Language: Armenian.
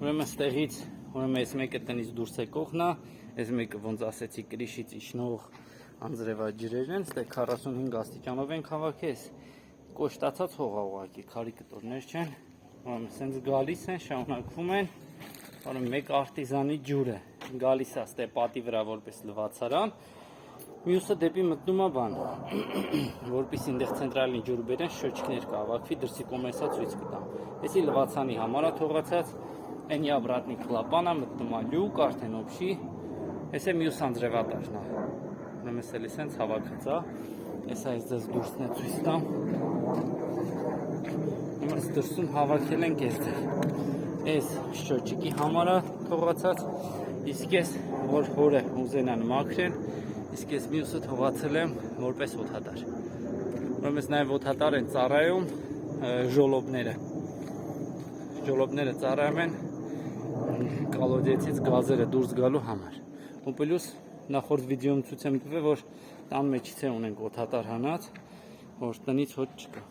Ուրեմն ստեղից, ուրեմն այս մեկը տնից դուրս եկողն է, այս մեկը ոնց ասեցի կրիշից իջնող անձրևաջրերն են, ստեղ 45 աստիճանով են հավաքես, կոշտացած հող է ուղղակի, քարի կտորներ չեն, ուրեմն սենց գալիս են, շարունակվում են, ուրեմն մեկ արտիզանի ջուրը գալիս է ստե պատի վրա որպես լվացարան, մյուսը դեպի մտնում է բան, որպես ինտեղ ցենտրալին ջուր բերեն, շոչքներ կհավաքվի, դրսի կոմեսա ցույց կտամ։ Էսի լվացանի համար է թողացած, այն обратный клапан է մտնում է լյուկ, արդեն օբշի, էս է մյուս անձրևատարն է։ Ուրեմն էս էլի սենց հավաքած է, էս այս դες դուրսն է ցույց տամ։ Ուրեմն դրսում հավաքել են կերտեր։ Էս շոչիկի համար է թողացած, իսկ ես որ հորը ուզենան մաքրեն, իսկ ես մյուսը թողացել եմ որպես օդատար։ Ուրեմն նաև օդատար են ծառայում ժոլոբները։ Ժոլոբները ծառայում են կալոդեցից գազերը դուրս գալու համար։ Ու պլյուս նախորդ վիդեոում ցույց եմ տվել, որ տան մեջից է ունենք օդատար հանած, որ տնից հոտ չկա։